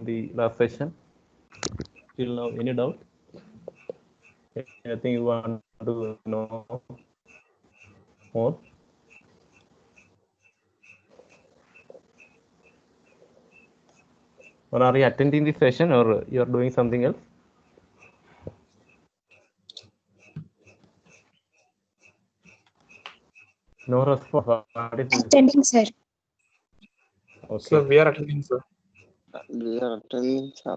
the last session? Till now, any doubt? Anything you want to know more? Or are you attending the session or you are doing something else? No response. What is this? Attending, sir. Okay. So we are attending, sir. We are attending, sir.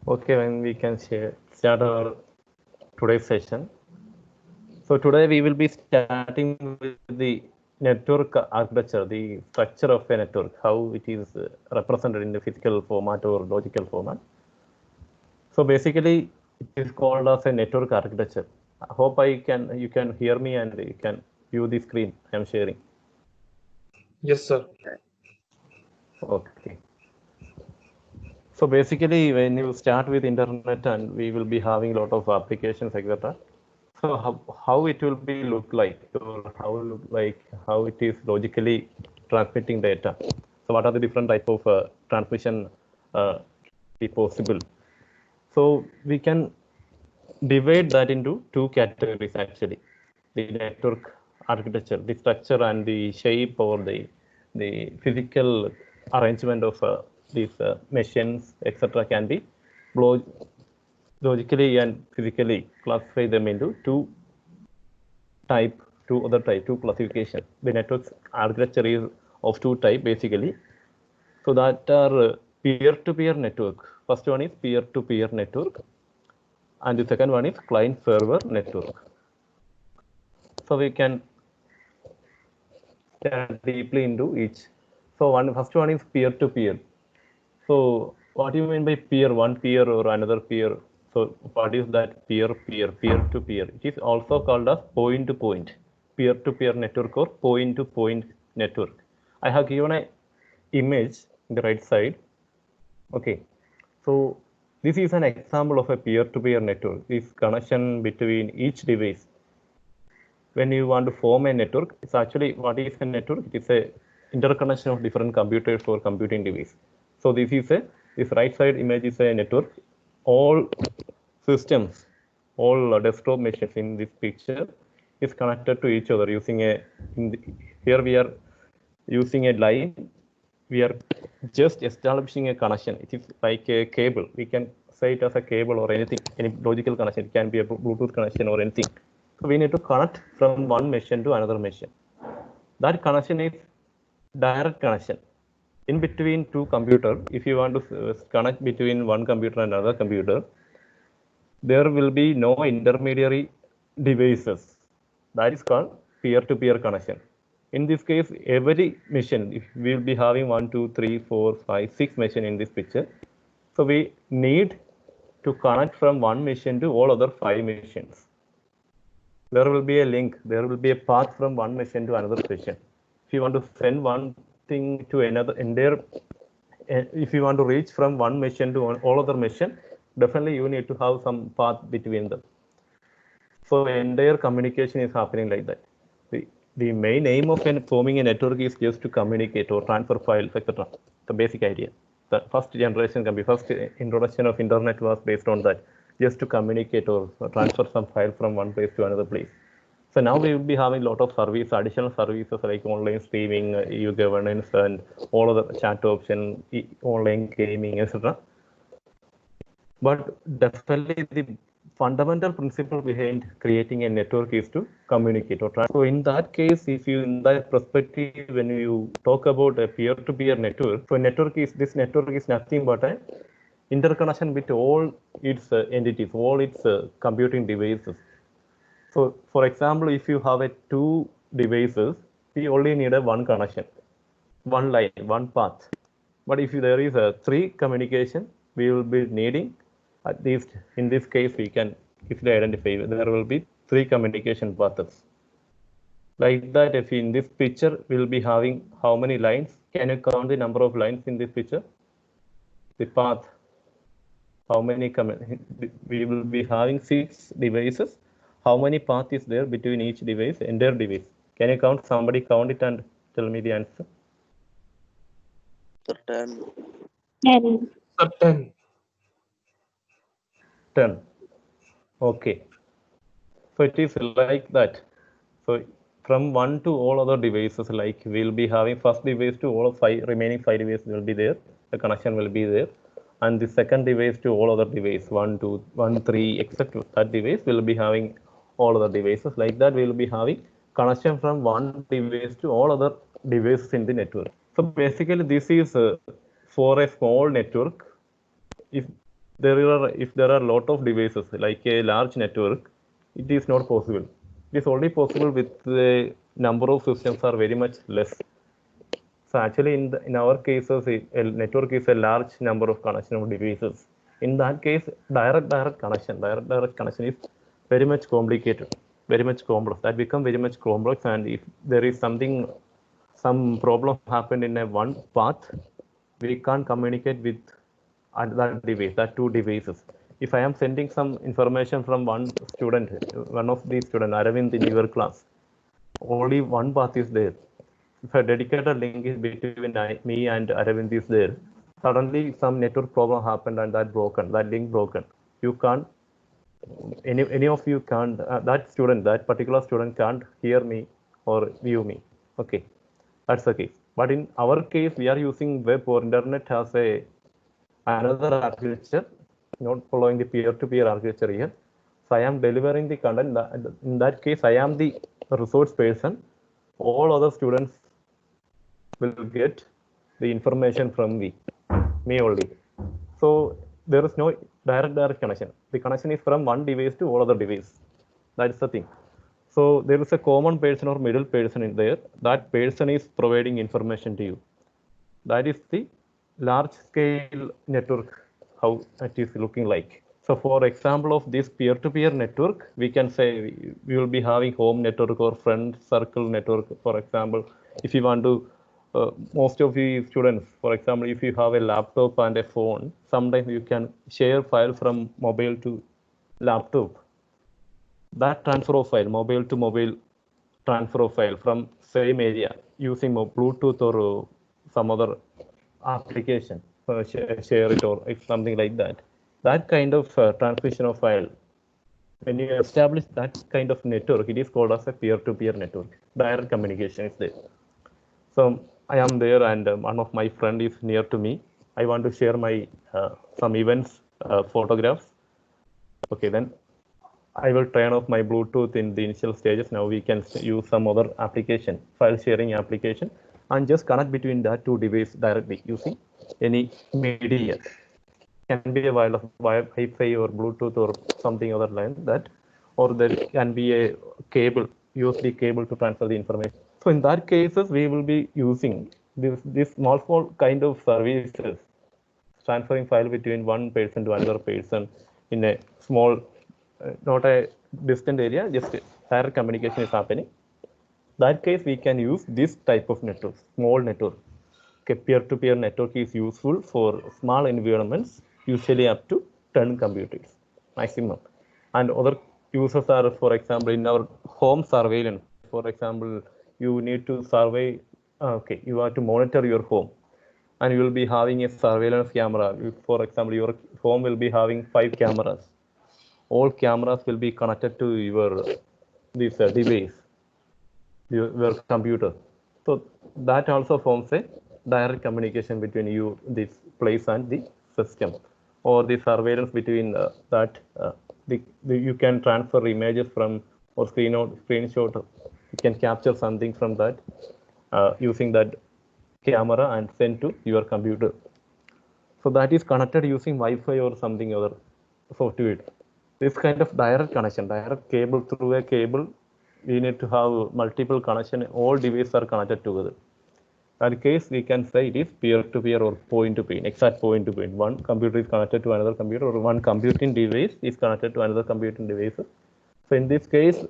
Okay, when we can start our today's session. So today we will be starting with the network architecture, the structure of a network, how it is represented in the physical format or logical format. So basically, it is called as a network architecture. I hope you can hear me and you can view the screen I am sharing. Yes, sir. Okay. So basically, when you start with internet, and we will be having a lot of applications, etc. So how it will be look like, or how it is logically transmitting data. So what are the different type of transmission be possible? So we can divide that into two categories actually: the network architecture, the structure and the shape, or the physical arrangement of these machines, etc. can be logically and physically classify them into two classification. The network architecture is of two type basically. So that are peer-to-peer network. First one is peer-to-peer network, and the second one is client-server network. So we can start deeply into each. So first one is peer-to-peer. So what do you mean by peer? One peer or another peer? So what is that peer-to-peer? It is also called as point-to-point, peer-to-peer network or point-to-point network. I have given an image in the right side. Okay, so this is an example of a peer-to-peer network. This connection between each device. When you want to form a network, it's actually what is a network? It is a interconnection of different computers or computing device. So this right side image is a network. All systems, all desktop machines in this picture is connected to each other using here we are using a line. We are just establishing a connection. It is like a cable. We can say it as a cable or anything, any logical connection. It can be a Bluetooth connection or anything. So we need to connect from one machine to another machine. That connection is direct connection. In between two computers, if you want to connect between one computer and another computer, there will be no intermediary devices. That is called peer-to-peer connection. In this case, every machine, if we will be having 1, 2, 3, 4, 5, 6 machines in this picture. So we need to connect from one machine to all other 5 machines. There will be a link, there will be a path from one machine to another machine. If you want to send one thing to another, if you want to reach from one machine to all other machine, definitely you need to have some path between them. So entire communication is happening like that. The main aim of forming a network is just to communicate or transfer files, etc. The basic idea. The first introduction of internet was based on that, just to communicate or transfer some file from one place to another place. So now we will be having a lot of additional services like online streaming, e-governance, and all other chat options, online gaming, etc. But definitely the fundamental principle behind creating a network is to communicate or transfer. So in that case, if you in that perspective, when you talk about a peer-to-peer network, so this network is nothing but an interconnection with all its entities, all its computing devices. So for example, if you have two devices, we only need a one connection, one line, one path. But if there is a 3 communication, we will be needing, at least in this case, we can easily identify there will be 3 communication paths. Like that, if in this picture, we will be having how many lines? Can you count the number of lines in this picture? The path. How many we will be having 6 devices. How many path is there between each device, entire device? Can you count? Somebody count it and tell me the answer. 10. 10. Sir, 10. 10. Okay. So it is like that. So from 1 to all other devices, like we'll be having first device to all of 5 remaining 5 devices will be there. The connection will be there. And the second device to all other device 1, 2, 1, 3, etc. That device will be having all other devices. Like that, we will be having connection from one device to all other devices in the network. So basically, this is for a small network. If there are a lot of devices like a large network, it is not possible. It is only possible with the number of systems are very much less. So actually, in our cases, a network is a large number of connection of devices. In that case, direct connection is very much complicated, very much complex. That become very much complex, and if there is some problem happened in a one path, we can't communicate with that device, that 2 devices. If I am sending some information from one of these students, Aravind, in your class, only one path is there. If a dedicated link is between me and Aravind is there, suddenly some network problem happened and that link broken. You can't, any of you can't, that particular student can't hear me or view me. Okay, that's the case. But in our case, we are using web or internet as another architecture, not following the peer-to-peer architecture here. So I am delivering the content. In that case, I am the resource person. All other students will get the information from me only. So there is no direct connection. The connection is from one device to all other device. That's the thing. So there is a common person or middle person in there. That person is providing information to you. That is the large scale network, how it is looking like. So for example of this peer-to-peer network, we can say we will be having home network or friend circle network. For example, if you want to, most of you students, for example, if you have a laptop and a phone, sometimes you can share file from mobile to laptop. That transfer of file, mobile to mobile transfer of file from same area using Bluetooth or some other application, share it or something like that. That kind of transmission of file, when you establish that kind of network, it is called as a peer-to-peer network. Direct communication is there. So I am there and one of my friend is near to me. I want to share my some events photographs. Okay, then I will turn off my Bluetooth in the initial stages. Now we can use some other application, file sharing application, and just connect between that 2 devices directly using any media. Can be a Wi-Fi or Bluetooth or something other line that, or there can be a cable, USB cable to transfer the information. So in that cases, we will be using this small kind of services, transferring file between one person to another person in a small, not a distant area, just direct communication is happening. That case, we can use this type of network, small network. Okay, peer-to-peer network is useful for small environments, usually up to 10 computers maximum. And other uses are, for example, in our home surveillance. For example, you need to survey, okay, you have to monitor your home, and you will be having a surveillance camera. For example, your home will be having 5 cameras. All cameras will be connected to your device, your computer. So that also forms a direct communication between you, this place, and the system, or the surveillance between you can transfer images from or screenshot. You can capture something from that using that camera and send to your computer. So that is connected using Wi-Fi or something other software. This kind of direct connection, direct cable through a cable, we need to have multiple connection. All devices are connected together. In that case, we can say it is peer-to-peer or point-to-point, exact point-to-point. One computer is connected to another computer, or one computing device is connected to another computing device. So in this case,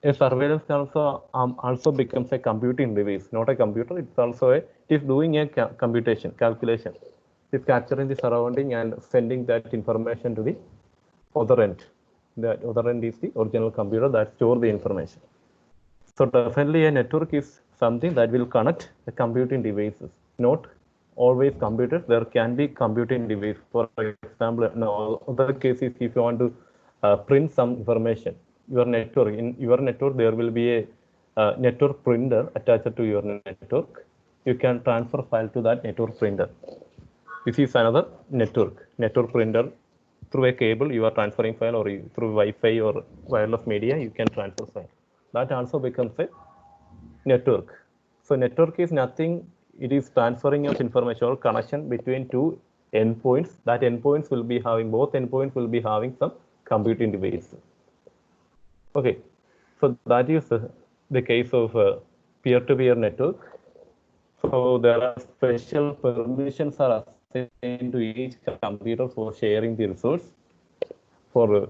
a surveillance also becomes a computing device, not a computer. It's also it is doing a calculation. It's capturing the surrounding and sending that information to the other end. That other end is the original computer that stores the information. So definitely a network is something that will connect the computing devices, not always computers. There can be computing device. For example, in other cases, if you want to print some information, in your network there will be a network printer attached to your network. You can transfer file to that network printer. This is another network printer. Through a cable, you are transferring file, or through Wi-Fi or wireless media, you can transfer file. That also becomes a network. So network is nothing. It is transferring of information or connection between two endpoints. That endpoints will be having, both endpoints will be having some computing device. Okay, so that is the case of peer-to-peer network. So there are special permissions are assigned to each computer for sharing the resource, for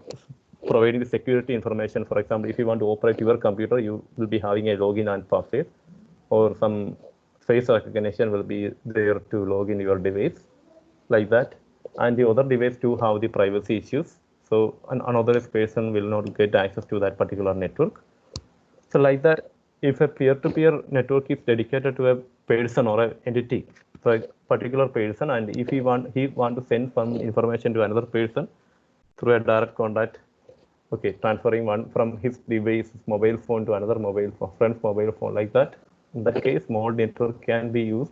providing the security information. For example, if you want to operate your computer, you will be having a login and password, or some face recognition will be there to log in your device, like that. And the other device too have the privacy issues. So another person will not get access to that particular network. So like that, if a peer-to-peer network is dedicated to a person or an entity, so a particular person, and if he want to send some information to another person through a direct contact, okay, transferring one from his device, mobile phone, to another mobile phone, friend's mobile phone, like that. In that case, small network can be used.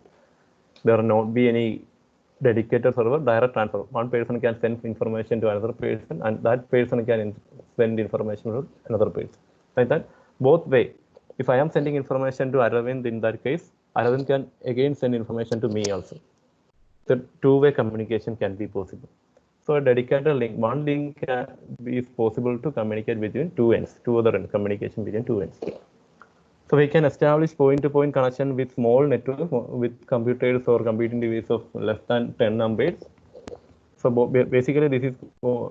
There will not be any dedicated server, direct transfer. One person can send information to another person, and that person can send information to another person. Like that, both way. If I am sending information to Aravind, in that case, Aravind can again send information to me also. The two-way communication can be possible. So a dedicated link, one link is possible to communicate between two ends, two other ends, communication between two ends. So we can establish point-to-point connection with small networks, with computers or computing devices of less than 10 numbers. So basically, this is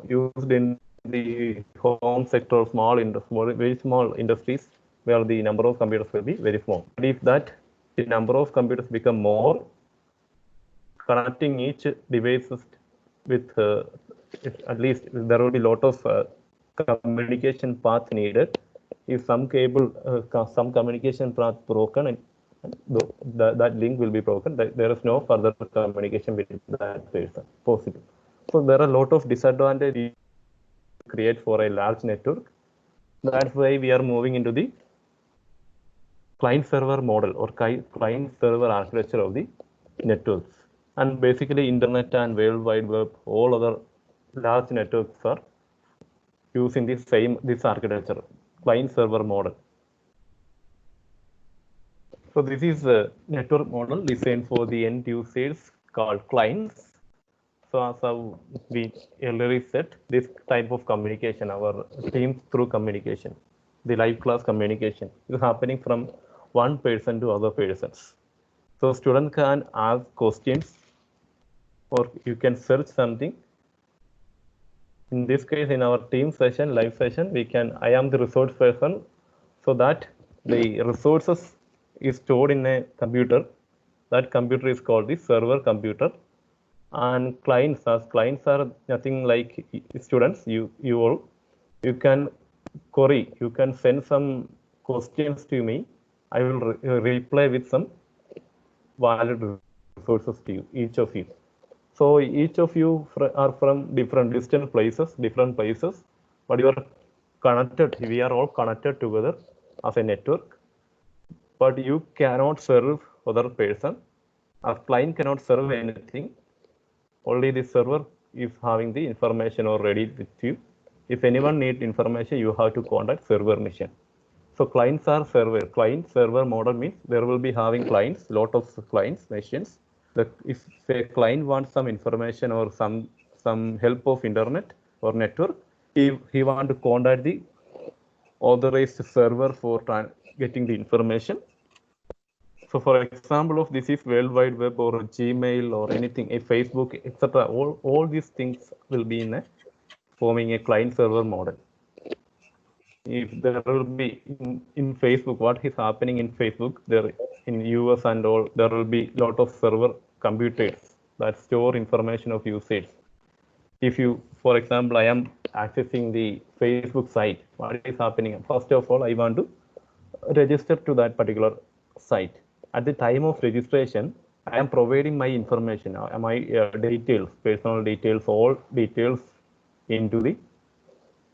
used in the home sector, very small industries, where the number of computers will be very small. But if that the number of computers become more, connecting each device with at least there will be a lot of communication paths needed. If some cable, some communication path broken, and that link will be broken, there is no further communication with that person possible. So there are a lot of disadvantages create for a large network. That's why we are moving into the client server model or client server architecture of the networks. And basically internet and World Wide Web, all other large networks are using this architecture, client server model. So this is a network model designed for the end users called clients. So as we earlier said, this type of communication, our teams through communication, the live class communication is happening from one person to other persons. So student can ask questions, or you can search something. In this case, in our team session, live session, I am the resource person, so that the resources is stored in a computer. That computer is called the server computer. And clients are nothing like students. You can query, you can send some questions to me. I will reply with some valid resources to you, each of you. So each of you are from different distant places, but you are connected. We are all connected together as a network, but you cannot serve other person. A client cannot serve anything. Only the server is having the information already with you. If anyone needs information, you have to contact server machine. So clients are client server model means there will be having clients, lot of clients, machines. If a client wants some information or some help of internet or network, he want to contact the authorized server for getting the information. So for example of this is World Wide Web or Gmail or anything, a Facebook, etc. All these things will be in forming a client server model. if there will be in Facebook, what is happening in Facebook, there in US and all, there will be lot of server computers that store information of users. If you, for example, I am accessing the Facebook site, what is happening? First of all, I want to register to that particular site. At the time of registration, I am providing my information, my details, personal details, all details into the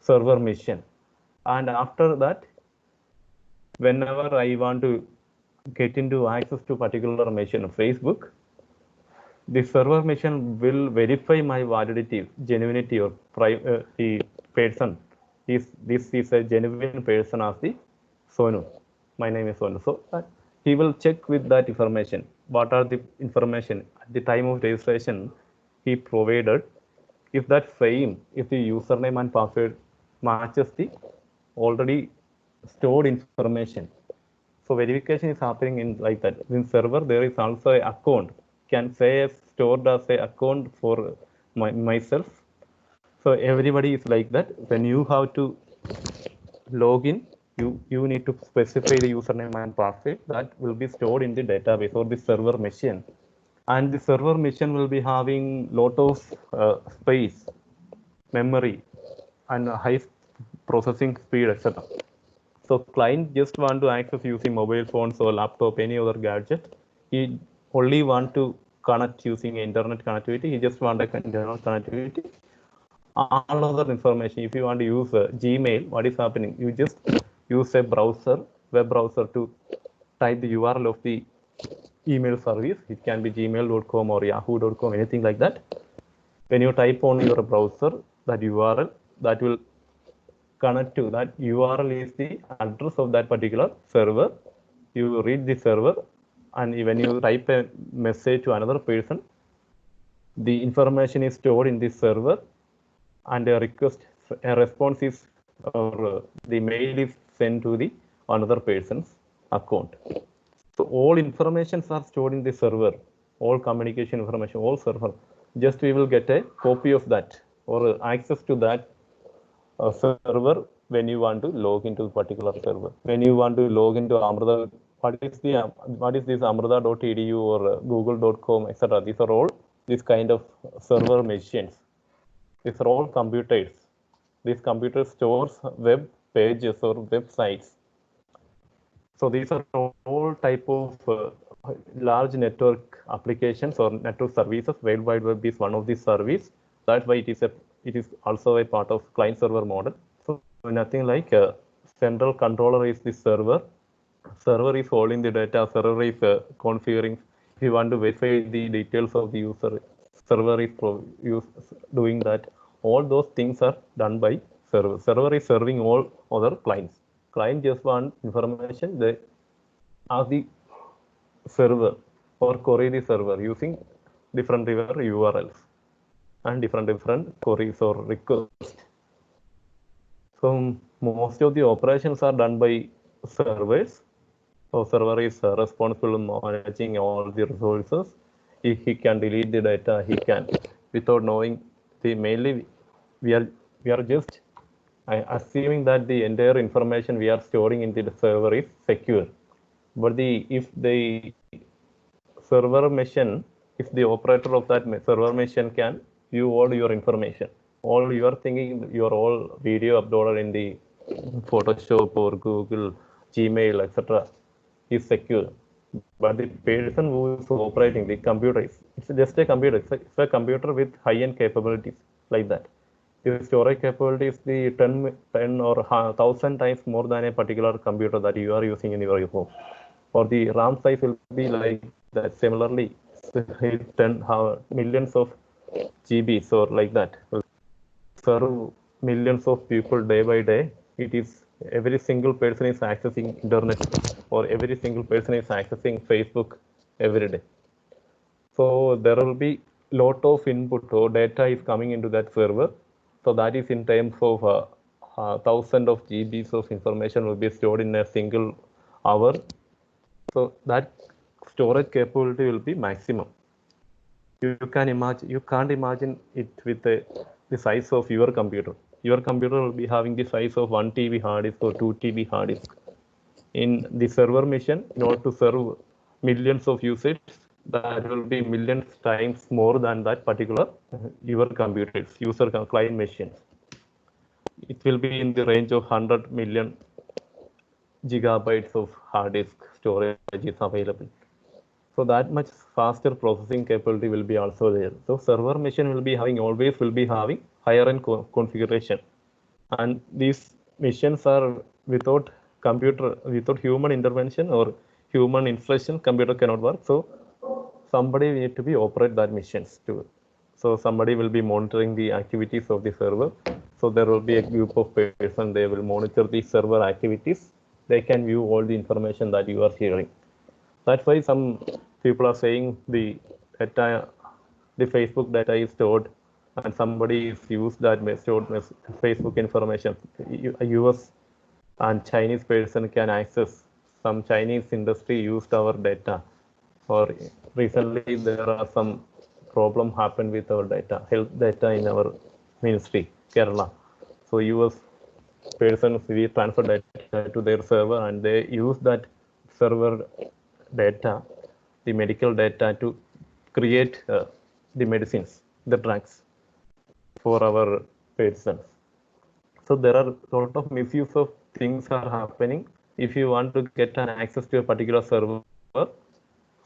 server machine. And after that, whenever I want to get into access to particular machine of Facebook, the server machine will verify my validity, genuinity, or the person is this is a genuine person as the Sonu. My name is Sonu. So he will check with that information. What are the information at the time of registration he provided? If that same, if the username and password matches the already stored information. So verification is happening in like that. In server, there is also an account. Can say stored as a account for myself. So everybody is like that. When you have to log in, you need to specify the username and password that will be stored in the database or the server machine. And the server machine will be having lot of space, memory, and high processing speed, etc. So client just want to access using mobile phones or laptop, any other gadget. He only want to connect using internet connectivity. He just want a internet connectivity. All other information, if you want to use Gmail, what is happening? You just use a browser, web browser, to type the URL of the email service. It can be gmail.com or yahoo.com, anything like that. When you type on your browser that URL, that will connect to that URL is the address of that particular server. You read the server, and when you type a message to another person, the information is stored in this server, and a response is, or the mail is sent to the another person's account. So all informations are stored in the server, all communication information, all server. Just we will get a copy of that or access to that server when you want to log into the particular server. When you want to log into Amrita, what is this Amrita.edu or Google.com, etc. These are all this kind of server machines. These are all computers. These computers stores web pages or websites. So these are all type of large network applications or network services. World Wide Web is one of these service. That's why it is also a part of client server model. So nothing like central controller is the server. Server is holding the data. Server is configuring. If you want to verify the details of the user, server is doing that. All those things are done by server. Server is serving all other clients. Client just want information. They ask the server or query the server using different URLs and different queries or requests. So most of the operations are done by servers. So server is responsible for managing all the resources. If he can delete the data, he can, without knowing. Mainly we are just assuming that the entire information we are storing into the server is secure. But if the server machine, if the operator of that server machine can view all your information, all you are thinking, your all video uploaded in the Photoshop or Google, Gmail, etc. is secure. But the person who is operating the computer, it's just a computer. It's a computer with high-end capabilities like that. The storage capability is the 10 or 1,000 times more than a particular computer that you are using in your home. Or the RAM size will be like that. Similarly, 10 millions of GBs or like that will serve millions of people day by day. It is every single person is accessing internet, or every single person is accessing Facebook every day. So there will be lot of input or data is coming into that server. So that is in terms of thousands of GBs of information will be stored in a single hour. So that storage capability will be maximum. You can't imagine it with the size of your computer. your computer will be having the size of 1 TB hard disk or 2 TB hard disk. In the server machine, in order to serve millions of users, that will be millions times more than that particular your computers, user client machines. It will be in the range of 100 million gigabytes of hard disk storage is available. So that much faster processing capability will be also there. So server machine will be having higher end configuration, and these machines are without human intervention or human installation, computer cannot work. So somebody need to be operate that machines too. So somebody will be monitoring the activities of the server. So there will be a group of person, they will monitor the server activities. They can view all the information that you are hearing. That's why some people are saying the data, the Facebook data is stored, and somebody is used that stored Facebook information. A US and Chinese person can access, some Chinese industry used our data, or recently there are some problem happened with our data, health data in our ministry, Kerala. So US persons, we transfer data to their server, and they use that server data, the medical data, to create the medicines, the drugs for our persons. So there are a lot of misuse of things are happening. If you want to get an access to a particular server,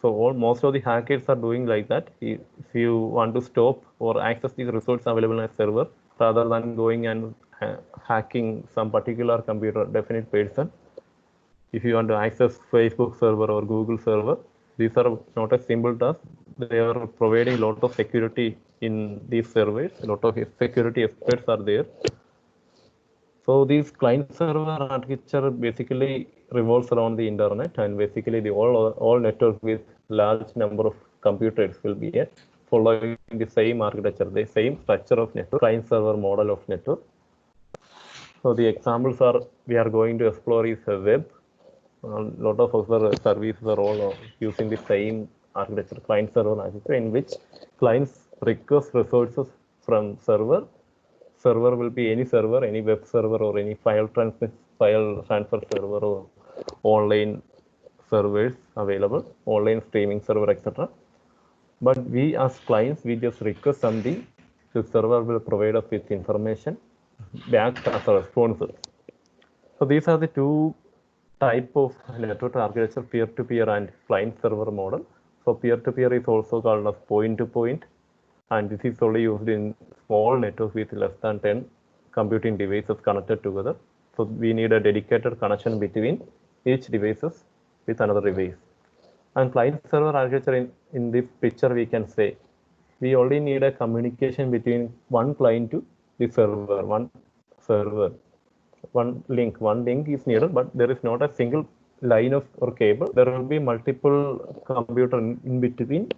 so most of the hackers are doing like that. If you want to stop or access these resources available on a server, rather than going and hacking some particular computer, definite person, if you want to access Facebook server or Google server, these are not a simple task. They are providing a lot of security in these servers. A lot of security experts are there. So these client server architecture basically revolves around the internet, and basically the all networks with large number of computers will be following the same architecture, the same structure of network, client server model of network. So the examples are we are going to explore is a web. A lot of other services are all using the same architecture, client server architecture, in which clients request resources from server. Server will be any server, any web server, or any file transfer server, or online servers available, online streaming server, etc. But we as clients, we just request something. The server will provide us with information back as a responses. So these are the two type of network architecture, peer-to-peer and client-server model. So peer-to-peer is also called as point-to-point, and this is only used in small networks with less than 10 computing devices connected together. So we need a dedicated connection between each devices with another device. And client-server architecture, in this picture we can say, we only need a communication between one client to the server, one link is needed, but there is not a single line of or cable. There will be multiple computer in between,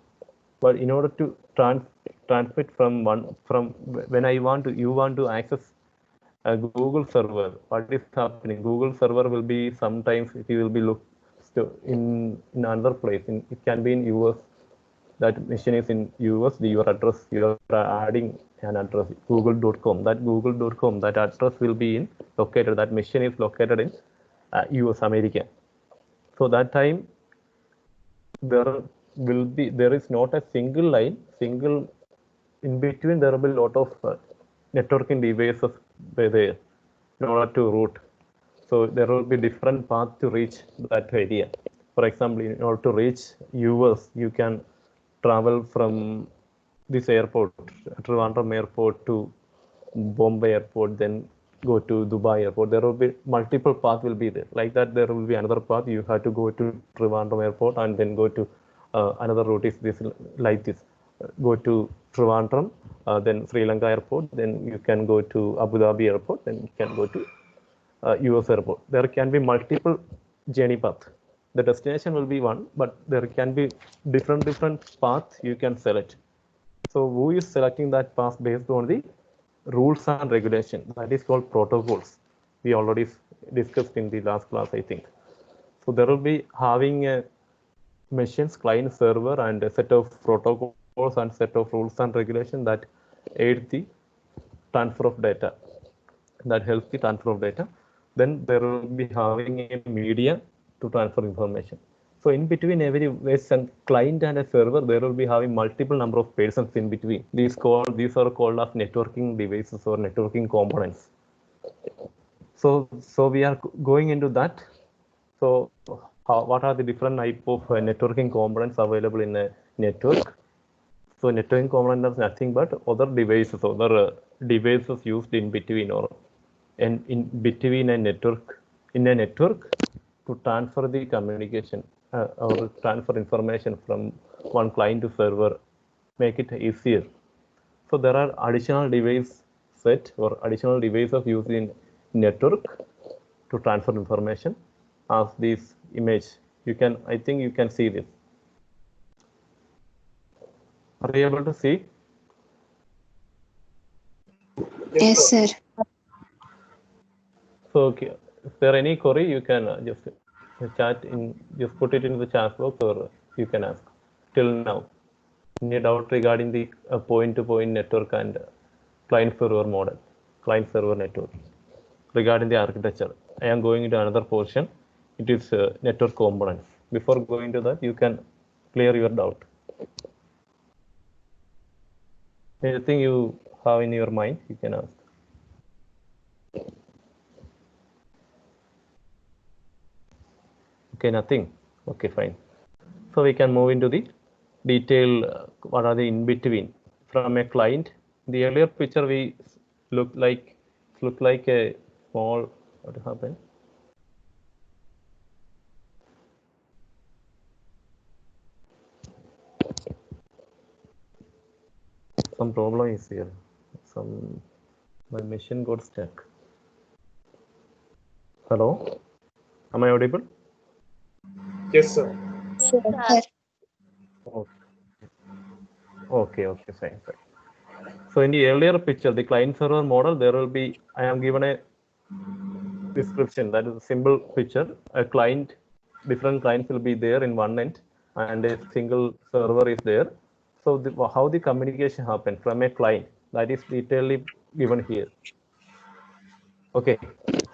but in order to transmit from when you want to access a Google server, what is happening? Google server will be sometimes it will be in another place. It can be in US. That machine is in US. Your address, you are adding an address, google.com. That google.com, that address will be located. That machine is located in US, America. So that time there is not a single line, in between. There will be a lot of networking devices there in order to route. So there will be different paths to reach that area. For example, in order to reach US, you can travel from this airport, Trivandrum airport, to Bombay airport, then go to Dubai airport. There will be multiple paths will be there. Like that, there will be another path. You have to go to Trivandrum airport and then go to another route is this like this. Go to Trivandrum, then Sri Lanka airport, then you can go to Abu Dhabi airport, then you can go to US airport. There can be multiple journey paths. The destination will be one, but there can be different paths you can select. So who is selecting that path based on the rules and regulation? That is called protocols. We already discussed in the last class, I think. So there will be having a machines, client, server, and a set of protocols and set of rules and regulation that aid the transfer of data. that helps the transfer of data. Then there will be having a media to transfer information. So in between every client and a server, there will be having multiple number of persons in between. These are called as networking devices or networking components. So we are going into that. So what are the different type of networking components available in a network? So networking component is nothing but other devices used in between or in between a network to transfer the communication or transfer information from one client to server, make it easier. So there are additional device set or additional devices used in network to transfer information. As this image, I think you can see this. Are you able to see? Yes, sir. So, okay, if there are any query, you can just put it in the chat box, or you can ask. Till now, any doubt regarding the point-to-point network and client-server model, client-server network regarding the architecture? I am going into another portion. It is network components. Before going to that, you can clear your doubt. Anything you have in your mind, you can ask. Okay, nothing. Okay, fine. So we can move into the detail. What are the in between from a client? The earlier picture we look like a small. What happened? Some problem is here. My machine got stuck. Hello, am I audible? Yes, sir. Sir. Okay, fine. So in the earlier picture, the client server model, there will be, I am given a description, that is a simple picture. Different clients will be there in one end and a single server is there. So how the communication happens from a client, that is detailedly given here. Okay,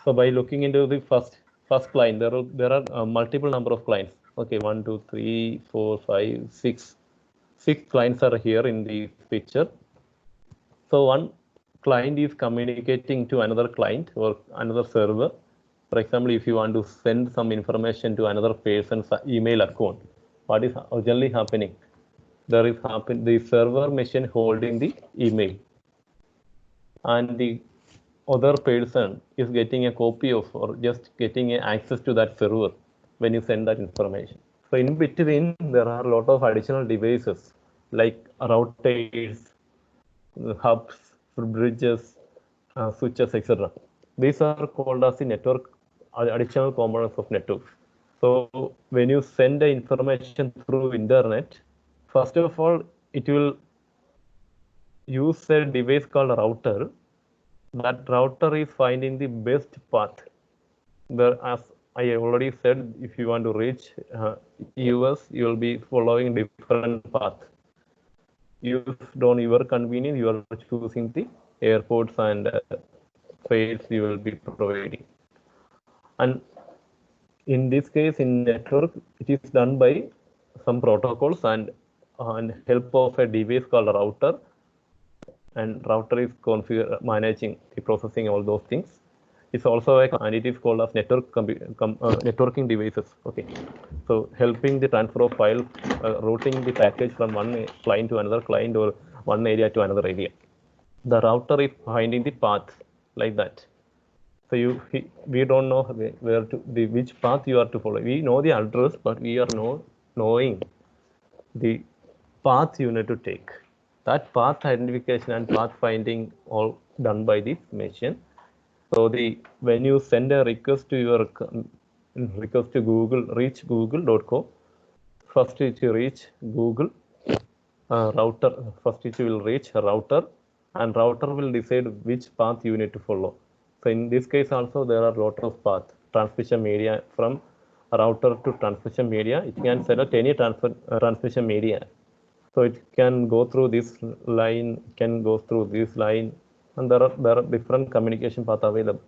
so by looking into the first client, there are multiple number of clients. Okay, 1, 2, 3, 4, 5, 6. 6 clients are here in the picture. So one client is communicating to another client or another server. For example, if you want to send some information to another person's email account, what is generally happening? The server machine holding the email, and the other person is getting a copy of or just getting access to that server when you send that information. So in between, there are a lot of additional devices like routers, hubs, bridges, switches, etc. These are called as the network additional components of network. So when you send the information through internet, first of all, it will use a device called a router. That router is finding the best path. As I already said, if you want to reach US, you will be following different path. Used on your convenience, you are choosing the airports and fares you will be providing. And in this case, in network, it is done by some protocols and help of a device called a router. And router is managing the processing, all those things. It's also and it is called as networking devices. Okay, so helping the transfer of files, routing the package from one client to another client or one area to another area. The router is finding the path like that. So we don't know which path you are to follow. We know the address, but we are knowing the path you need to take. That path identification and path finding all done by the machine. So when you send a request to Google, reach google.com, first it will reach Google router. First it will reach a router, and router will decide which path you need to follow. So in this case also there are a lot of paths. Transmission media from router to transmission media. It can select any transmission media. So it can go through this line, can go through this line, and there are different communication paths available.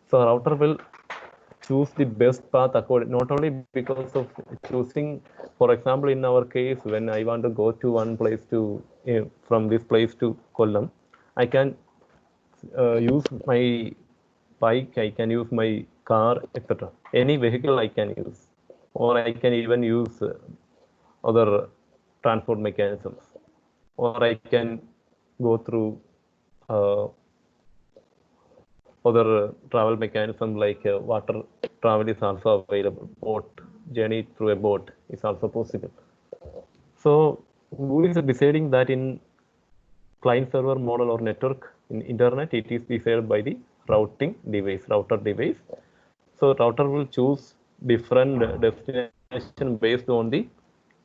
So router will choose the best path according, not only because of choosing, for example, in our case, when I want to go to one place to from this place to Kollam, I can use my bike, I can use my car, etc. Any vehicle I can use, or I can even use other transport mechanisms, or I can go through uh, other travel mechanism like water travel is also available. Boat journey through a boat is also possible. So who is deciding that in client server model or network in internet? It is decided by the routing device, router device. So router will choose different destination based on the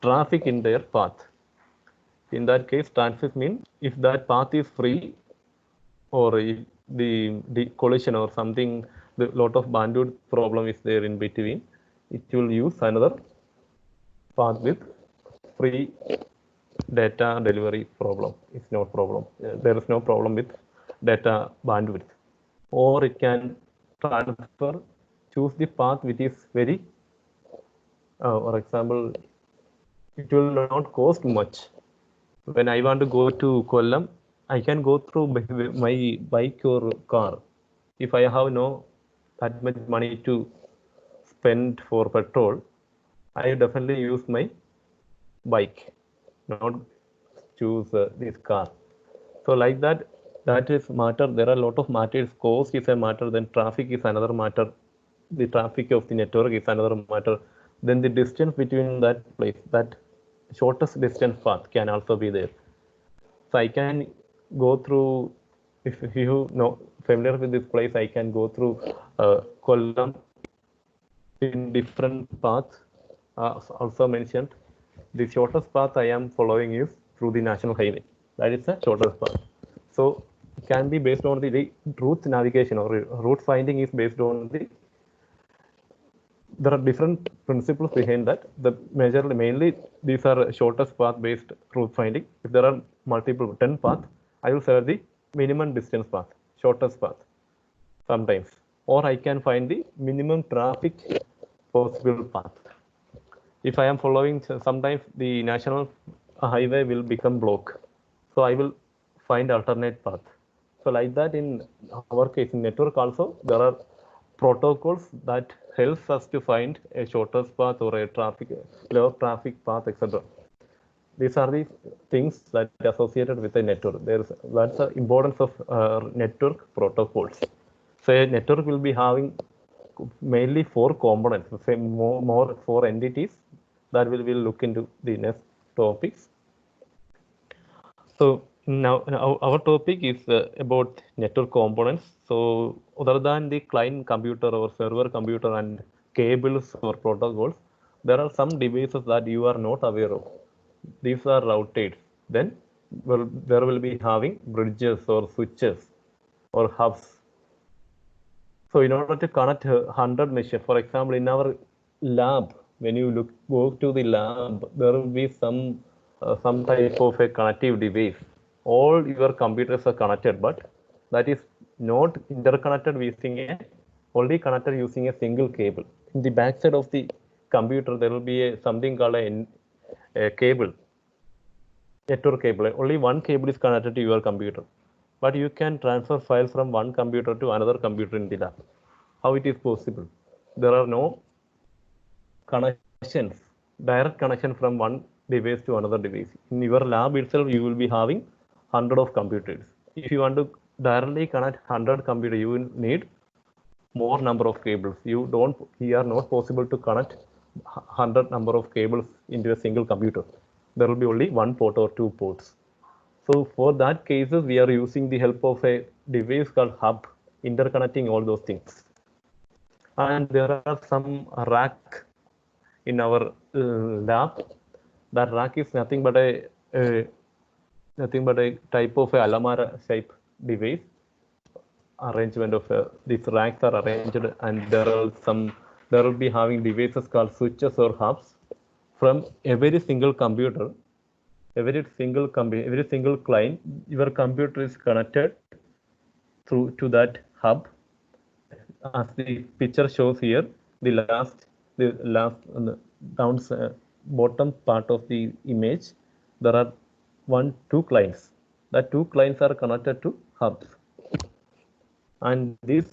traffic in their path. In that case, traffic means if that path is free, or if the collision or something, the lot of bandwidth problem is there in between, it will use another path with free data delivery problem. It's no problem. There is no problem with data bandwidth. Or it can transfer, choose the path which is very, for example, it will not cost much. When I want to go to Kollam, I can go through my bike or car. If I have no that much money to spend for petrol, I definitely use my bike, not choose this car. So like that, that is matter. There are a lot of matters. Cost is a matter. Then traffic is another matter. The traffic of the network is another matter. Then the distance between that place, that shortest distance path can also be there. So I can go through, if you know familiar with this place, I can go through Kollam in different paths. Also mentioned, the shortest path I am following is through the national highway. That is the shortest path. So it can be based on the route navigation, or route finding is based on the, there are different principles behind that. The mainly these are shortest path based route finding. If there are multiple 10 paths, I will select the minimum distance path, shortest path sometimes, or I can find the minimum traffic possible path. If I am following, sometimes the national highway will become block, so I will find alternate path. So like that, in our case in network also, there are protocols that helps us to find a shortest path or a low traffic path, etc. These are the things that are associated with a network. That's the importance of network protocols. So a network will be having mainly 4 components, say more 4 entities that we will look into the next topics. So now our topic is about network components. So other than the client computer or server computer and cables or protocols, there are some devices that you are not aware of. These are routed. Then there will be having bridges or switches or hubs. So in order to connect 100 machines, for example, in our lab, when you go to the lab, there will be some type of a connective device. All your computers are connected, but that is not interconnected using only connected using a single cable. In the backside of the computer, there will be something called a cable, network cable. Only one cable is connected to your computer, but you can transfer files from one computer to another computer in the lab. How it is possible? There are no connections, direct connection from one device to another device. In your lab itself, you will be having 100 of computers. If you want to directly connect 100 computers, you will need more number of cables. Here not possible to connect 100 number of cables into a single computer. There will be only one port or two ports. So for that cases, we are using the help of a device called hub, interconnecting all those things. And there are some rack in our lab. That rack is nothing but a type of a Alamara shape device. Arrangement of these racks are arranged, and there will be having devices called switches or hubs from every single computer, every single client. Your computer is connected through to that hub. As the picture shows here, the last bottom part of the image, there are two clients. The two clients are connected to hubs, and this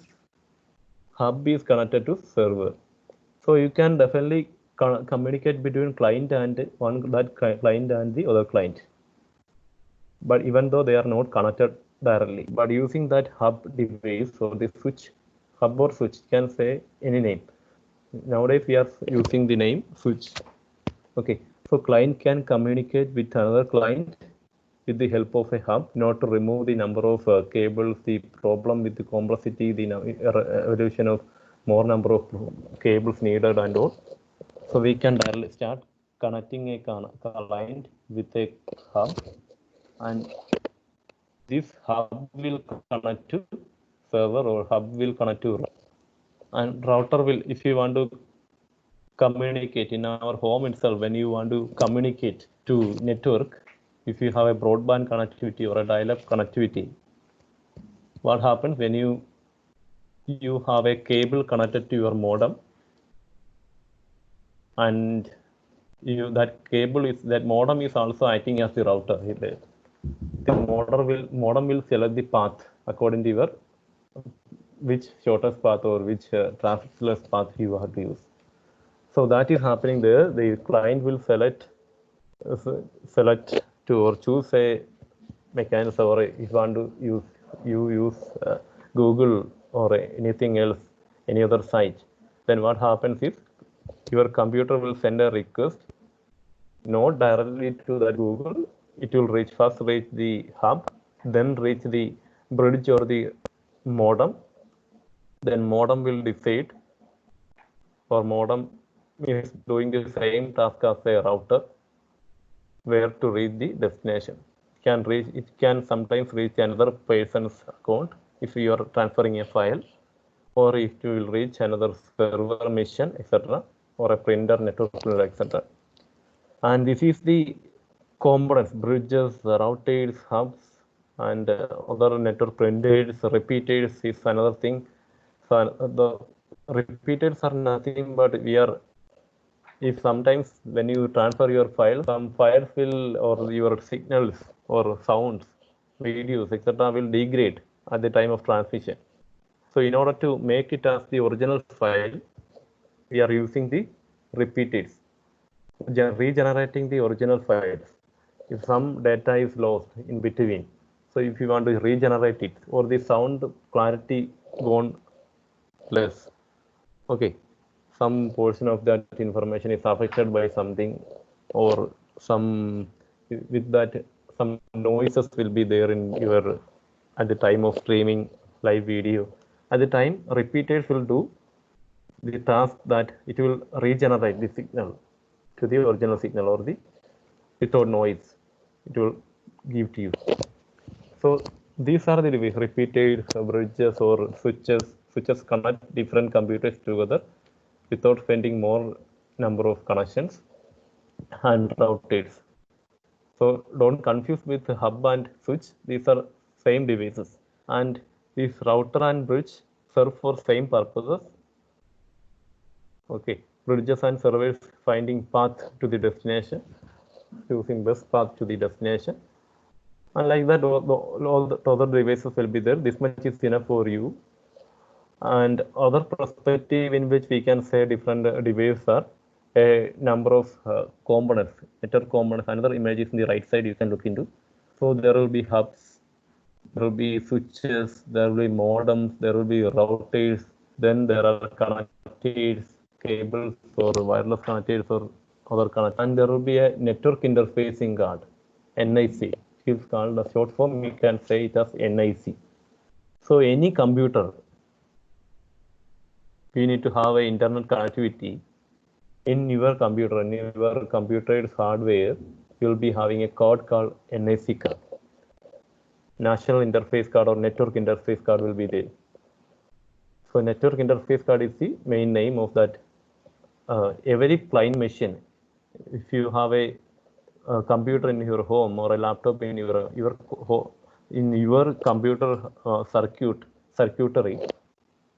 hub is connected to server. So you can definitely communicate between client and client and the other client. But even though they are not connected directly, but using that hub device or the switch, hub or switch, can say any name. Nowadays we are using the name switch. Okay, so client can communicate with another client with the help of a hub, not to remove the number of cables, the problem with the complexity, the evolution of more number of cables needed and all. So we can directly start connecting a client with a hub, and this hub will connect to server or hub will connect to router. And router will, if you want to communicate in our home itself, when you want to communicate to network, if you have a broadband connectivity or a dial-up connectivity, what happens when you have a cable connected to your modem, and that modem is also acting as the router. The modem will select the path according to your which shortest path or which trafficless path you have to use. So that is happening there. The client will select to or choose a mechanism, or if you want to use Google or anything else, any other site, then what happens is your computer will send a request, not directly to that Google. It will first reach the hub, then reach the bridge or the modem. Then modem will decide, or modem is doing the same task as a router, where to reach the destination. It can sometimes reach another person's account if you are transferring a file, or if you will reach another server mission, etc., or a printer, network printer, etc. And this is the components: bridges, routers, hubs, and other network printers. Repeaters is another thing. So the repeaters are nothing but if sometimes when you transfer your file, some files will, or your signals or sounds, videos, etc., will degrade at the time of transmission. So in order to make it as the original file, we are using the repeaters, regenerating the original files. If some data is lost in between, so if you want to regenerate it, or the sound clarity gone less, okay, some portion of that information is affected by something, or some with that some noises will be there in your at the time of streaming live video. At the time, repeaters will do the task that it will regenerate the signal to the original signal, or the without noise it will give to you. So these are the repeated bridges or switches. Switches connect different computers together without spending more number of connections, and routers. So don't confuse with hub and switch. These are same devices, and this router and bridge serve for same purposes. Okay, bridges and servers finding path to the destination, choosing best path to the destination, and like that all the other devices will be there. This much is enough for you. And other perspective in which we can say different devices are a number of components, network components. Another image is in the right side you can look into. So there will be hubs, there will be switches, there will be modems, there will be routers, then there are connectors, cables or wireless connectors or other connectors, and there will be a network interfacing card, NIC. It is called a short form, we can say it as NIC. So any computer, you need to have an internet connectivity in your computer, in your computer's hardware. You will be having a card called NIC card. National Interface Card or Network Interface Card will be there. So Network Interface Card is the main name of that. Every client machine, if you have a computer in your home or a laptop in your in your computer circuitry,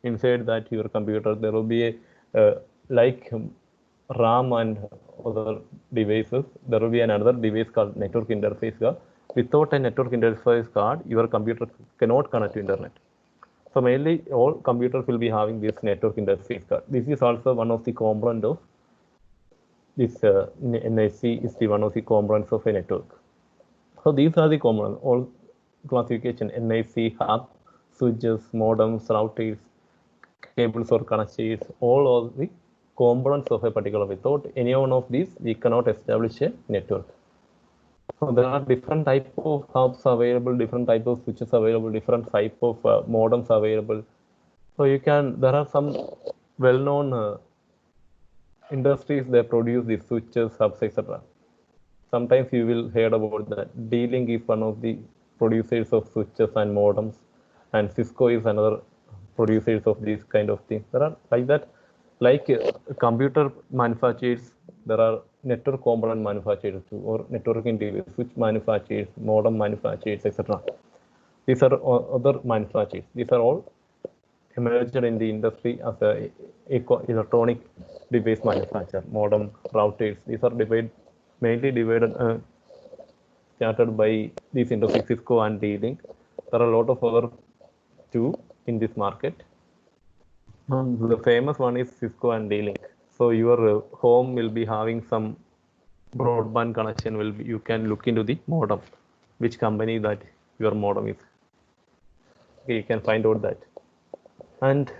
inside that your computer, there will be a like RAM and other devices. There will be another device called network interface card. Without a network interface card, your computer cannot connect to internet. So mainly all computers will be having this network interface card. This is also one of the components of this NIC is the one of the components of a network. So these are the components, all classification: NIC, hub, switches, modems, routers, cables or connectors, all of the components of a particular. Without any one of these, we cannot establish a network. So there are different type of hubs available, different type of switches available, different type of modems available. So you can, there are some well-known industries that produce these switches, hubs, etc. Sometimes you will hear about that. D-Link is one of the producers of switches and modems, and Cisco is another producers of these kind of things. There are like that, like computer manufacturers, there are network component manufacturers too, or networking device, switch manufacturers, modem manufacturers, etc. These are other manufacturers. These are all emerged in the industry as a electronic device manufacturer, modem, routers. These are mainly divided, started by these industries, Cisco and D-Link. There are a lot of other too in this market. The famous one is Cisco and D-Link. So your home will be having some broadband connection. You can look into the modem, which company that your modem is. Okay, you can find out that. And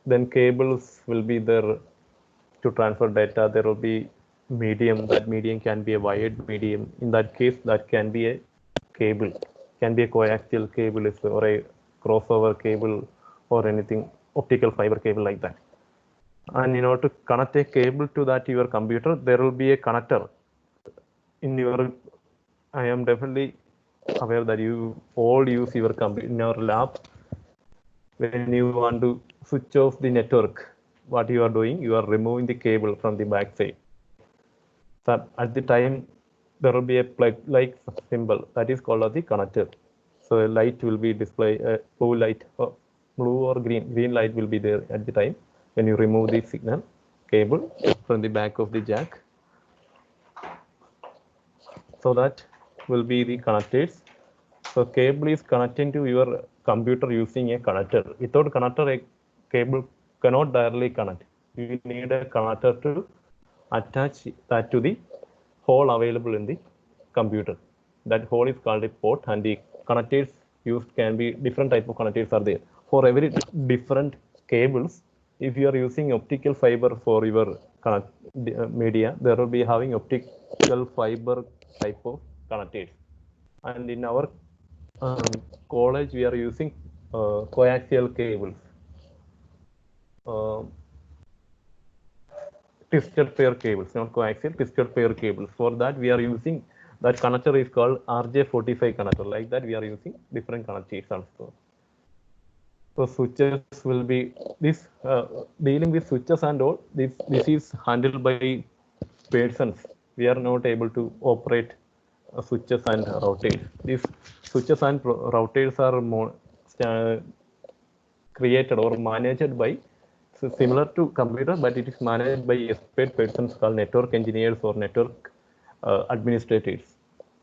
then cables will be there to transfer data. There will be medium. That medium can be a wired medium. In that case, that can be a cable, can be a coaxial cable or a crossover cable or anything, optical fiber cable like that. And in order to connect a cable to that your computer, there will be a connector in your. I am definitely aware that you all use your computer in your lab. When you want to switch off the network, what you are doing, you are removing the cable from the back side. So at the time, there will be a plug-like symbol that is called as the connector. So a light will be displayed, blue light, or blue or green light will be there at the time when you remove the signal cable from the back of the jack. So that will be the connectors. So cable is connecting to your computer using a connector. Without connector, a cable cannot directly connect. You need a connector to attach that to the hole available in the computer. That hole is called a port, and the connectors used can be different type of connectors are there. For every different cables, if you are using optical fiber for your media, there will be having optical fiber type of connectors. And in our college, we are using coaxial cables, twisted pair cables, not coaxial, twisted pair cables. For that, we are using that connector is called RJ45 connector. Like that, we are using different connectors also. So switches will be this dealing with switches and all. This is handled by persons. We are not able to operate switches and routers. These switches and routers are more created or managed by, so similar to computer, but it is managed by expert persons called network engineers or network administrators.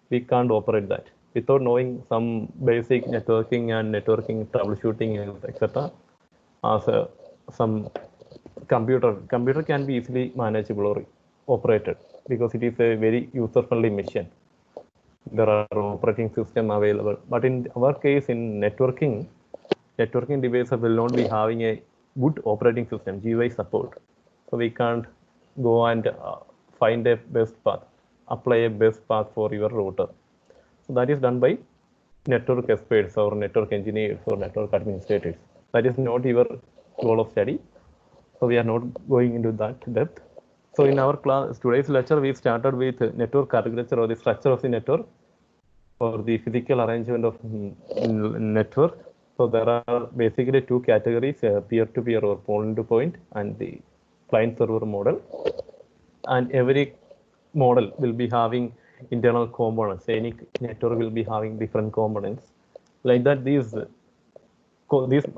We can't operate that without knowing some basic networking and networking troubleshooting, etc. As some computer can be easily manageable or operated because it is a very user-friendly machine. There are operating system available, but in our case, in networking devices will not be having a good operating system, GUI support. So we can't go and find a best path, apply a best path for your router. So that is done by network experts or network engineers or network administrators. That is not your goal of study. So we are not going into that depth. So in our class, today's lecture, we started with network architecture or the structure of the network or the physical arrangement of network. So there are basically two categories, peer-to-peer or point-to-point and the client-server model. And every model will be having internal components. Any network will be having different components. Like that, these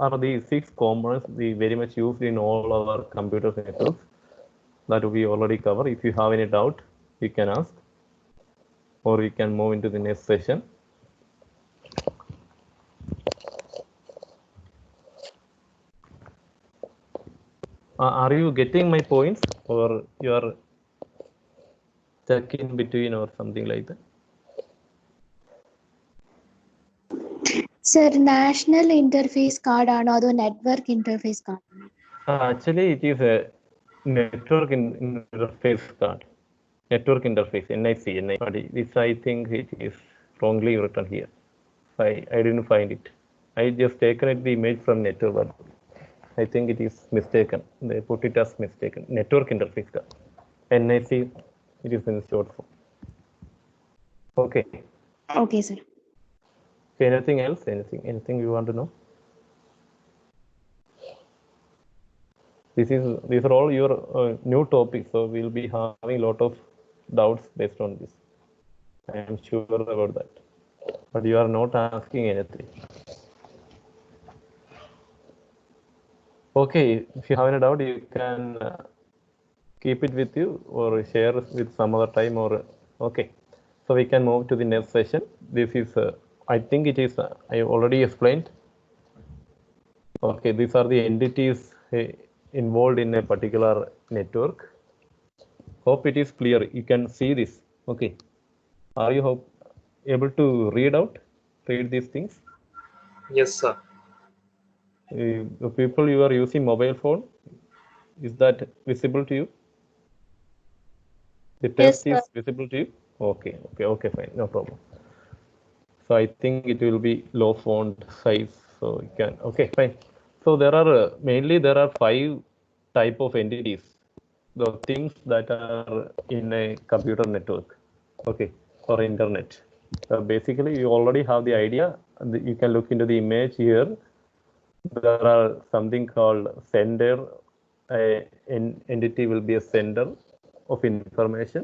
are the 6 components we very much used in all our computer networks that we already cover. If you have any doubt, you can ask, or we can move into the next session. Are you getting my points, or you are stuck in between or something like that? Sir, national interface card ആണോ അതോ network interface card? Actually, it is a network interface card. Network interface, NIC. But this, I think it is wrongly written here. I didn't find it. I just taken it the image from network, but I think it is mistaken. They put it as mistaken. Network interface card. NIC, it is in short form. Okay. Okay, sir. Okay, anything else? Anything you want to know? These are all your new topics, so we'll be having a lot of doubts based on this. I am sure about that. But you are not asking anything. Okay, if you have any doubt, you can keep it with you or share with some other time. Or okay, so we can move to the next session. This is, I think it is, I already explained. Okay, these are the entities involved in a particular network. Hope it is clear. You can see this. Okay, are you able to read these things? Yes, sir. The people you are using mobile phone, is that visible to you? The text is visible to you? Okay, fine, no problem. So I think it will be low font size, so you can, okay, fine. So there are mainly 5 type of entities, the things that are in a computer network, okay, or internet. Basically, you already have the idea. You can look into the image here. There are something called sender. An entity will be a sender of information.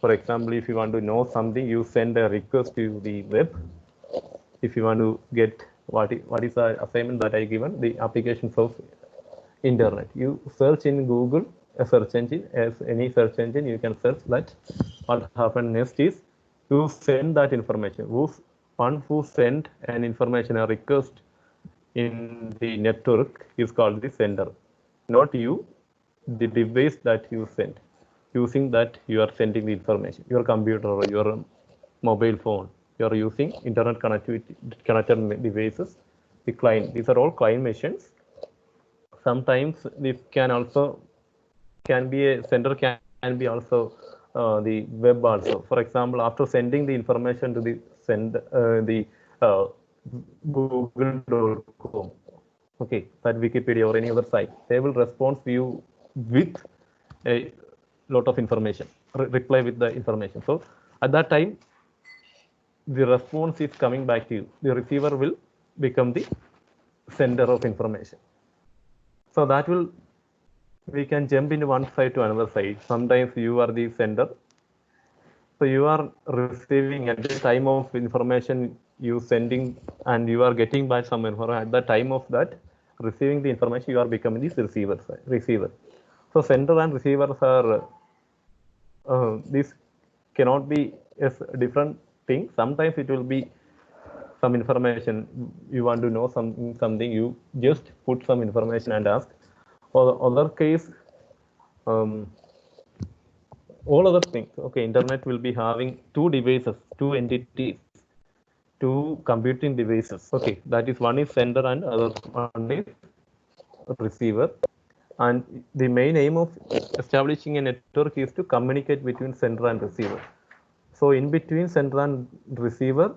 For example, if you want to know something, you send a request to the web. If you want to get what is the assignment that I given, the applications of internet, you search in Google, a search engine, as any search engine, you can search that. What happens next is you send that information. One who sent an information, a request in the network is called the sender, not you, the device that you send. Using that, you are sending the information. Your computer or your mobile phone, you are using internet connectivity, connected devices, the client. These are all client machines. Sometimes this can be a sender, can be also the web also. For example, after sending the information to the Google.com, okay, that Wikipedia or any other site, they will respond to you with a lot of information, reply with the information. So at that time, the response is coming back to you. The receiver will become the sender of information. So that will, we can jump into one side to another side. Sometimes you are the sender. So you are receiving at the time of information you sending, and you are getting back some information. At the time of that receiving the information, you are becoming the receiver. So sender and receivers are this cannot be a different thing. Sometimes it will be some information you want to know, something you just put some information and ask. For the other case, all other things, okay, internet will be having 2 devices, 2 entities, 2 computing devices. Okay, that is, one is sender and other one is receiver. And the main aim of establishing a network is to communicate between sender and receiver. So in between sender and receiver,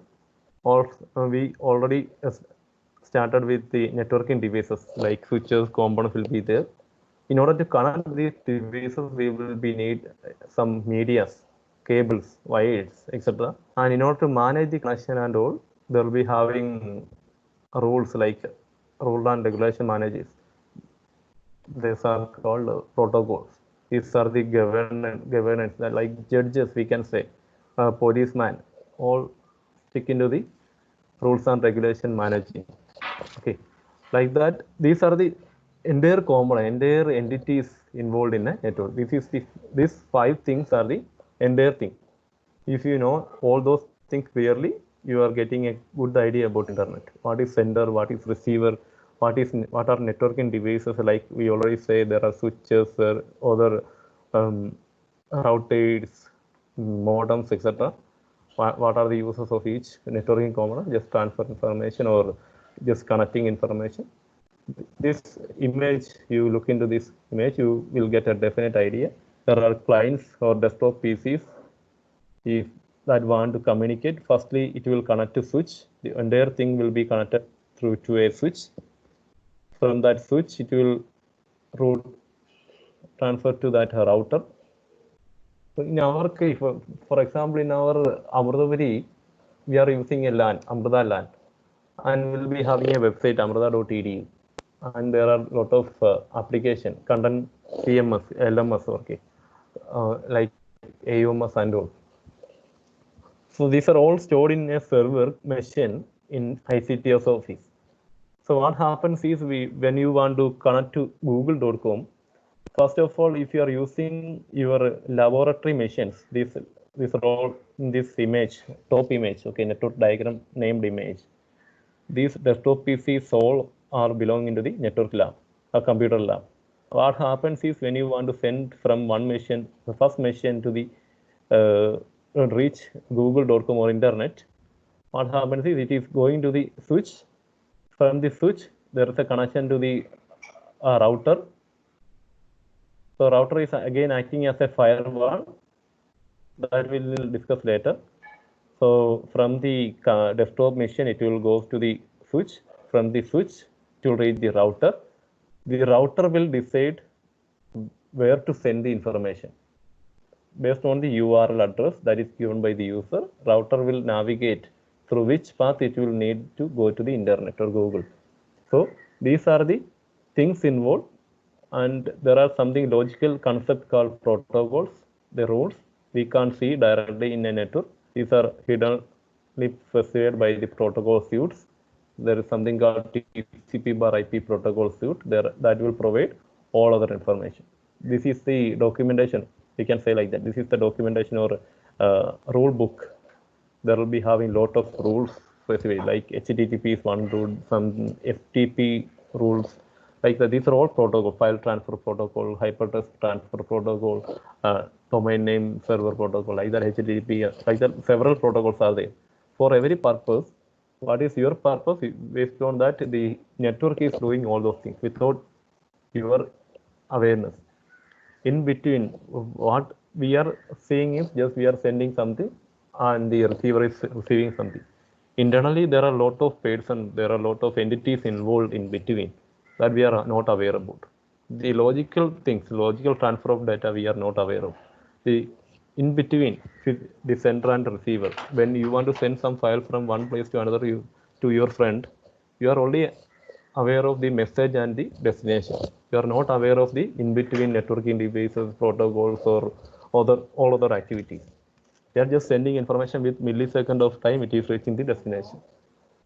or we already started with the networking devices like switches, components will be there. In order to connect these devices, we will be need some medias, cables, wires, etc. And in order to manage the connection and all, there will be having rules like rule and regulation managers. These are called protocols. These are the governance, like judges, we can say, policeman, all stick into the rules and regulation managing. Okay, like that. These are the entire component, entire entities involved in a network. These 5 things are the entire thing. If you know all those things clearly, you are getting a good idea about internet. What is sender, what is receiver, what are networking devices. Like we already say, there are switches, other routers, modems, etc. What are the uses of each networking component? Just transfer information or just connecting information. This image, you look into this image, you will get a definite idea. There are clients or desktop PCs. If that want to communicate, firstly it will connect to switch. The entire thing will be connected through to a switch. From that switch, it will route transfer to that router. So in our case, for example, in our Amrutavadi, we are using a LAN, Amrita LAN, and we'll be having a website, amrita.edu, and there are a lot of application, content, CMS, LMS, okay, like AUMS and all. So these are all stored in a server machine in ICTS office. So what happens is, when you want to connect to google.com, first of all, if you are using your laboratory machines, these are all in this image, top image, okay, network diagram named image. These desktop PCs all are belonging to the network lab, a computer lab. What happens is, when you want to send from one machine, the first machine to the reach google.com or internet, what happens is it is going to the switch. From the switch, there is a connection to the router. So router is again acting as a firewall, that we will discuss later. So from the desktop machine, it will go to the switch. From the switch, it will reach the router. The router will decide where to send the information. Based on the URL address that is given by the user, router will navigate through which path it will need to go to the internet or Google. So these are the things involved, and there are something logical concept called protocols, the rules we can't see directly in a network. These are hiddenly specified by the protocol suites. There is something called TCP/IP protocol suite there that will provide all other information. This is the documentation. We can say like that. This is the documentation or rule book. There will be having lot of rules specific, like HTTP is one rule, some FTP rules, like that. These are all protocol, file transfer protocol, hypertext transfer protocol, domain name server protocol, like that, HTTP, like that. Several protocols are there. For every purpose, what is your purpose? Based on that, the network is doing all those things without your awareness. In between, what we are seeing is just we are sending something and the receiver is receiving something. Internally, there are a lot of persons, there are a lot of entities involved in between that we are not aware about. The logical things, logical transfer of data, we are not aware of. The in between the sender and receiver, when you want to send some file from one place to another, to your friend, you are only aware of the message and the destination. You are not aware of the in-between networking devices, protocols, or all other activities. They are just sending information with millisecond of time, it is reaching the destination.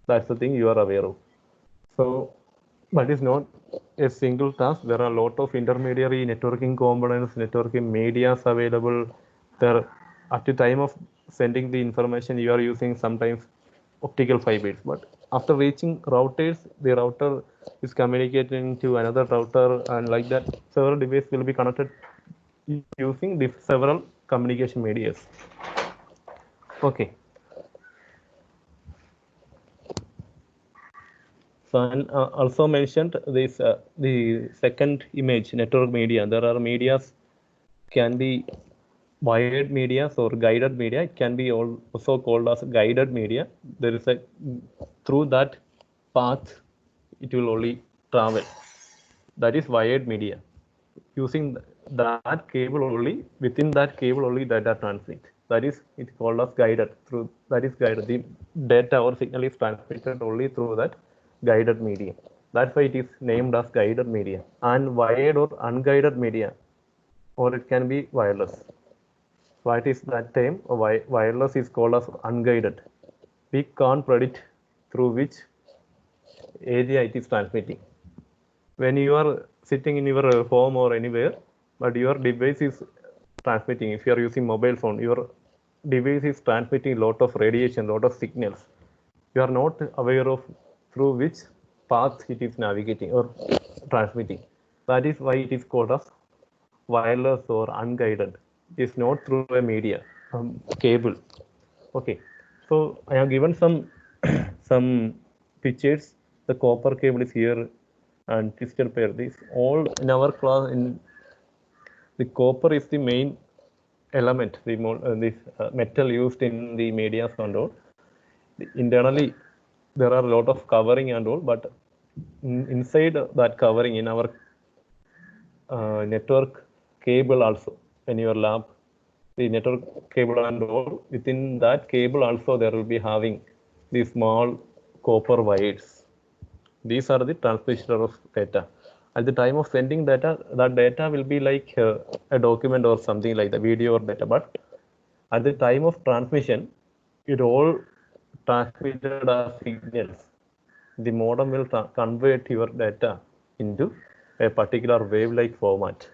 That's the thing you are aware of. So, but it's not a single task. There are a lot of intermediary networking components, networking medias available. There, at the time of sending the information, you are using sometimes optical fibers, but after reaching routers, the router is communicating to another router, and like that, several devices will be connected using the several communication medias. Okay. So, and also mentioned this the second image, network media. There are medias, can be wired media or guided media. It can be also called as guided media. There is a through that path it will only travel. That is wired media. Using that cable only, within that cable only data transmit. That is it's called as guided. Through that is guided. The data or signal is transmitted only through that guided media. That's why it is named as guided media. And wired or unguided media, or it can be wireless. What is that term? Wireless is called as unguided. We can't predict through which area it is transmitting. When you are sitting in your home or anywhere, but your device is transmitting, if you are using mobile phone, your device is transmitting a lot of radiation, lot of signals. You are not aware of through which path it is navigating or transmitting. That is why it is called as wireless or unguided. It is not through a media, cable. Okay, so I have given some some pictures. The copper cable is here and twisted pair. This all in our class. In the copper is the main element, the this metal used in the media and all. Internally, there are a lot of covering and all, but inside that covering in our network cable also, in your lab, the network cable and all, within that cable also there will be having these small copper wires. These are the transmitter of data. At the time of sending data, that data will be like a document or something like the video or data, but at the time of transmission, it all transmitted as signals. The modem will convert your data into a particular wave-like format,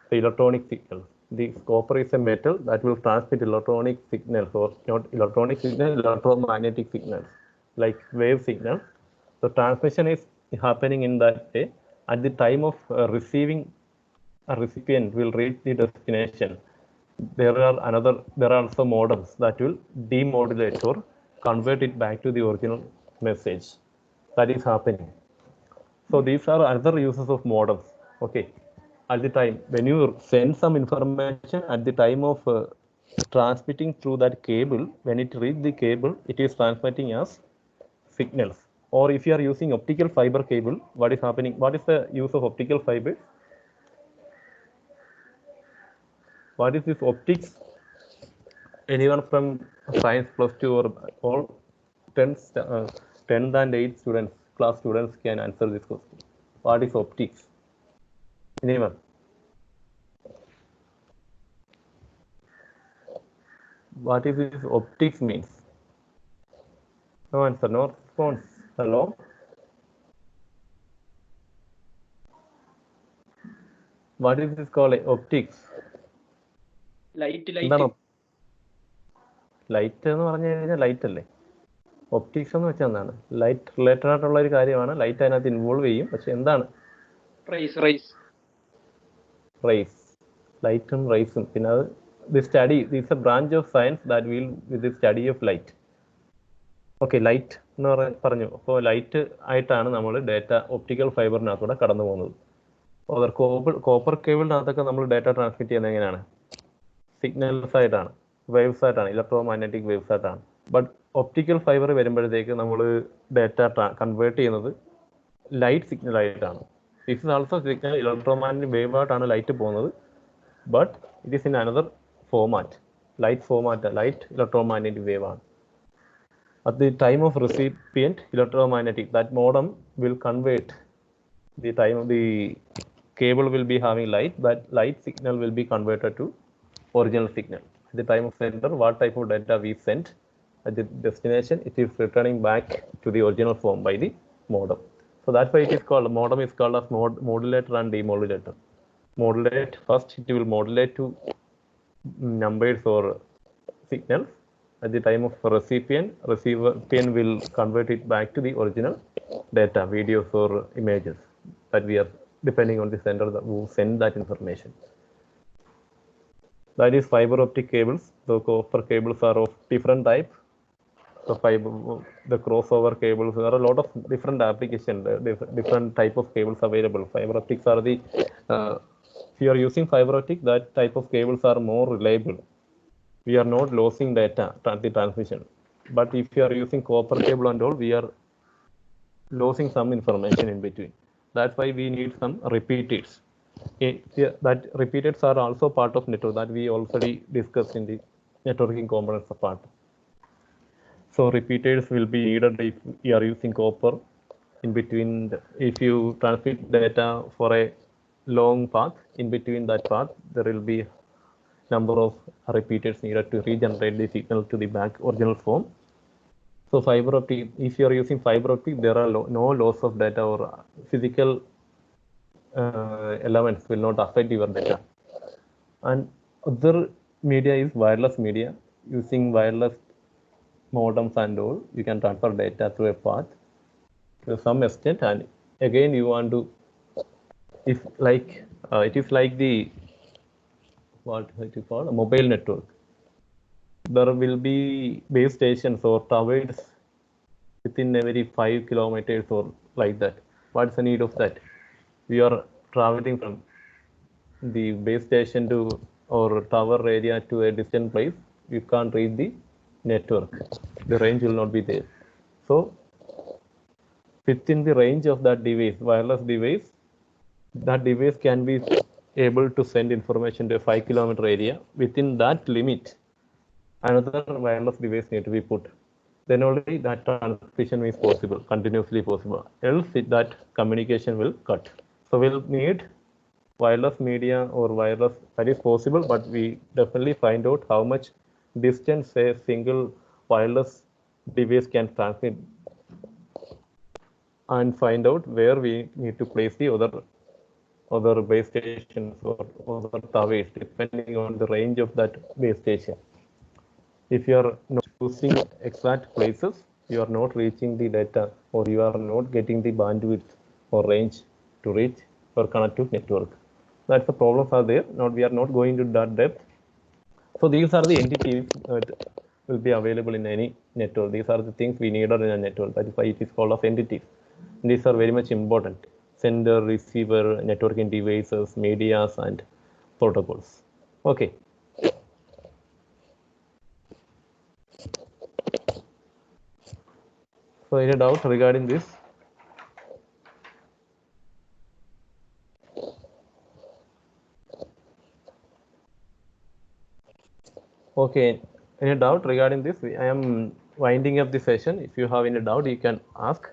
the electronic signal. The copper is a metal that will transmit electronic signals, or not electronic signals, electromagnetic signals, like wave signals. The transmission is happening in that way. At the time of receiving, a recipient will reach the destination. There are also modems that will demodulate or convert it back to the original message. That is happening. So these are other uses of modems. Okay, at the time when you send some information, at the time of transmitting through that cable, when it reaches the cable, it is transmitting as signals. Or if you are using optical fiber cable, what is happening? What is the use of optical fiber? What is this optics? Anyone from science +2 or all 10th and 8th students, class students can answer this question. What is optics? Anyone? What is this optics means? No answer, no response. Hello? What is this called? Optics? എന്താണ് light എന്ന് പറഞ്ഞു കഴിഞ്ഞാൽ light അല്ലേ? Optics എന്ന് വെച്ചാൽ എന്താണ്? Light related ആയിട്ടുള്ള ഒരു കാര്യമാണ്. ലൈറ്റ് അതിനകത്ത് ഇൻവോൾവ് ചെയ്യും. പക്ഷെ എന്താണ്? റേസ്, ലൈറ്റും റേസും. പിന്നെ അത് this A branch of science that will with the study of light. Okay, light എന്ന് പറഞ്ഞു. അപ്പോൾ ലൈറ്റ് ആയിട്ടാണ് നമ്മൾ ഡേറ്റ ഒപ്റ്റിക്കൽ ഫൈബറിനകത്തൂടെ കടന്നു പോകുന്നത്. കോപ്പർ കേബിളിനകത്തൊക്കെ നമ്മൾ ഡേറ്റ ട്രാൻസ്മിറ്റ് ചെയ്യുന്നത് എങ്ങനെയാണ്? സിഗ്നൽസ് ആയിട്ടാണ്, വേവ്സ് ആയിട്ടാണ്, ഇലക്ട്രോ മാഗ്നറ്റിക് വേവ്സ് ആയിട്ടാണ്. ബട്ട് ഒപ്റ്റിക്കൽ ഫൈബർ വരുമ്പോഴത്തേക്ക് നമ്മൾ ഡേറ്റ കൺവേർട്ട് ചെയ്യുന്നത് ലൈറ്റ് സിഗ്നൽ ആയിട്ടാണ്. This is also signal, electro magnetic wave ആയിട്ടാണ് ലൈറ്റ് പോകുന്നത്. But it is in another format, light format, light electro magnetic wave ആണ്. At the time of recipient, electromagnetic, that modem will convert the time of the cable will be having light, that light signal will be converted to original signal. At the time of sender, what type of data we sent at the destination, it is returning back to the original form by the modem. So that's why it is called, modem is called as modulator and demodulator. Modulate, first it will modulate to numbers or signals. At the time of recipient will convert it back to the original data, videos or images that we are depending on the sender who send that information. That is fiber optic cables. The copper cables are of different type. The crossover cables, there are a lot of different applications, different type of cables available. Fiber optics are the, if you are using fiber optic, that type of cables are more reliable. We are not losing data the transmission. But if you are using copper cable and all, we are losing some information in between. That's why we need some repeaters. That repeaters are also part of network that we already discussed in the networking components part. So repeaters will be needed if you are using copper in between. If you transmit data for a long path, in between that path there will be number of repeaters needed to regenerate the signal to the back original form. So fiber optic, if you are using fiber optic, there are no loss of data or physical elements will not affect your data. And other media is wireless media. Using wireless modems and all, you can transfer data through a path to some extent, and again you want to, if like it is like the what it is called a mobile network. There will be base stations or towers within every 5 kilometers or like that. What's the need of that? We are traveling from the base station to or tower area to a distant place. You can't reach the network. The range will not be there. So within the range of that device, wireless device, that device can be able to send information to a 5 kilometer area. Within that limit, another wireless device need to be put. Then only that transmission is possible, continuously possible. Else that communication will cut. So we'll need wireless media or wireless, that is possible, but we definitely find out how much distance a single wireless device can transmit, and find out where we need to place the other base stations or other towers depending on the range of that base station. If you are not choosing exact places, you are not reaching the data, or you are not getting the bandwidth or range to reach or connect to network. That's the problems are there. We are not going to that depth. So these are the entities that will be available in any network. These are the things we needed in a network. That is why it is called as entities. These are very much important: sender, receiver, networking devices, medias, and protocols. Okay. So any doubt regarding this? Okay, any doubt regarding this? I am winding up the session. If you have any doubt, you can ask.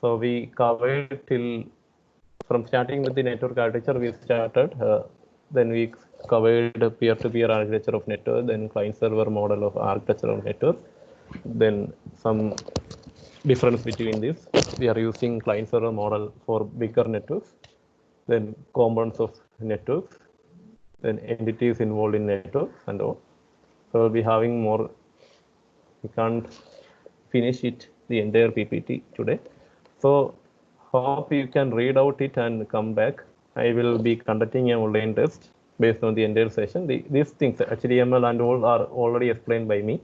So we covered till, from starting with the network architecture, we started. Then we covered peer-to-peer architecture of network, then client-server model of architecture of network. Then some difference between this. We are using client-server model for bigger networks. Then components of networks. Then entities involved in networks and all. So we'll be having more. We can't finish it, the entire PPT today. So hope you can read out it and come back. I will be conducting an online test based on the entire session. These things, HTML and all, are already explained by me.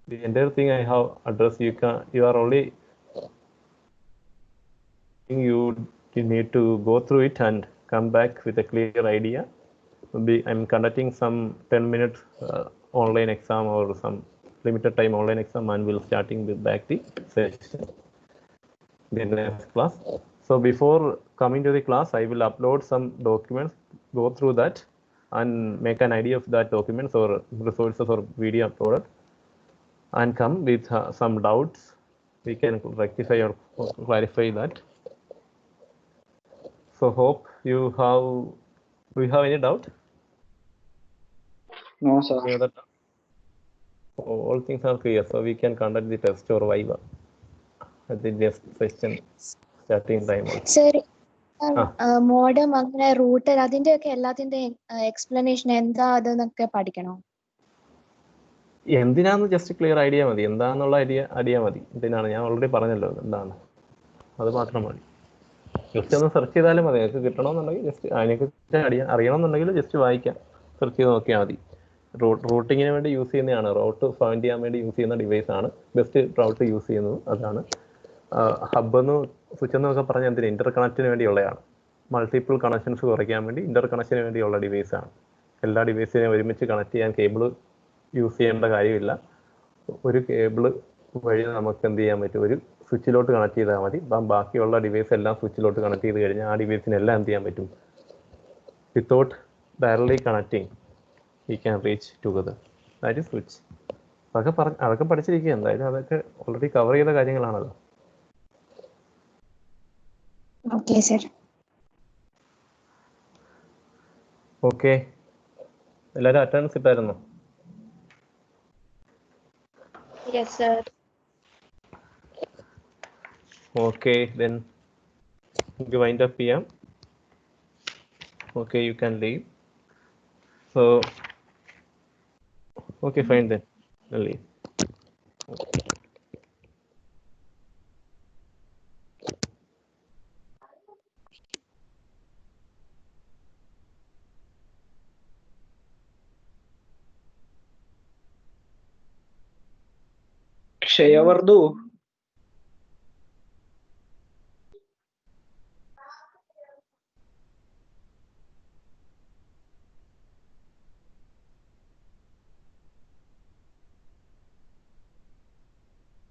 The entire thing I have addressed, you are only, you need to go through it and come back with a clear idea. I'm conducting some 10 minutes online exam or some limited time online exam, and we'll starting with back the session, the next class. So before coming to the class, I will upload some documents, go through that and make an idea of that documents or resources or video uploaded, and come with some doubts. We can rectify or clarify that. So hope you have, do you have any doubt? No, sir. Any other doubt? All things are clear, so we can conduct the test or viva at the next session starting time. Sir, modem അങ്ങനെ router അതിന്റെ ഒക്കെ എല്ലാത്തിന്റെ explanation എന്താ അതെന്നൊക്കെ പഠിക്കണോ? എന്തിനാന്ന് just clear idea മതി, എന്താന്നുള്ള idea മതി. എന്തിനാണ് ഞാൻ ഓൾറെഡി പറഞ്ഞല്ലോ എന്താണ്, അത് മാത്രം മതി. ജസ്റ്റ് ഒന്ന് സെർച്ച് ചെയ്താലും മതി. നിങ്ങൾക്ക് കിട്ടണമെന്നുണ്ടെങ്കിൽ ജസ്റ്റ് അതിനെക്കുറിച്ച് അറിയണമെന്നുണ്ടെങ്കിൽ ജസ്റ്റ് വായിക്കാം, സെർച്ച് ചെയ്ത് നോക്കിയാൽ മതി. റൂട്ടിങ്ങിന് വേണ്ടി യൂസ് ചെയ്യുന്നതാണ്, റൂട്ട് ഫൈൻഡ് ചെയ്യാൻ വേണ്ടി യൂസ് ചെയ്യുന്ന ഡിവൈസ് ആണ് ബെസ്റ്റ് റൂട്ട് യൂസ് ചെയ്യുന്നത്. അതാണ് ഹബ് എന്ന് സ്വിച്ച് എന്നൊക്കെ പറഞ്ഞാൽ എന്തിനാ, ഇന്റർ കണക്റ്റിന് വേണ്ടിയുള്ളതാണ്. മൾട്ടിപ്പിൾ കണക്ഷൻസ് കുറയ്ക്കാൻ വേണ്ടി ഇന്റർ കണക്ഷന് വേണ്ടിയുള്ള ഡിവൈസാണ്. എല്ലാ ഡിവൈസിനെയും ഒരുമിച്ച് കണക്ട് ചെയ്യാൻ കേബിൾ യൂസ് ചെയ്യേണ്ട കാര്യമില്ല. ഒരു കേബിൾ വഴി നമുക്ക് എന്ത് ചെയ്യാൻ പറ്റും, ഒരു സ്വിച്ചിലോട്ട് കണക്ട് ചെയ്താൽ മതി. അപ്പം ബാക്കിയുള്ള ഡിവൈസ് എല്ലാം സ്വിച്ചിലോട്ട് കണക്ട് ചെയ്ത് കഴിഞ്ഞാൽ ആ ഡിവൈസിനെല്ലാം എന്ത് ചെയ്യാൻ പറ്റും, without directly connecting we can reach together. That is switch. അതൊക്കെ പഠിച്ചിരിക്കുക. എന്തായാലും അതൊക്കെ ഓൾറെഡി കവർ ചെയ്ത കാര്യങ്ങളാണല്ലോ. Okay sir. ഓക്കെ, എല്ലാവരും അറ്റൻഡൻസ് ഇട്ടായിരുന്നോ? Yes, sir. Okay, then you wind up here. Okay, you can leave. So, okay, fine then. I'll leave. ക്ഷയവർദ്ധു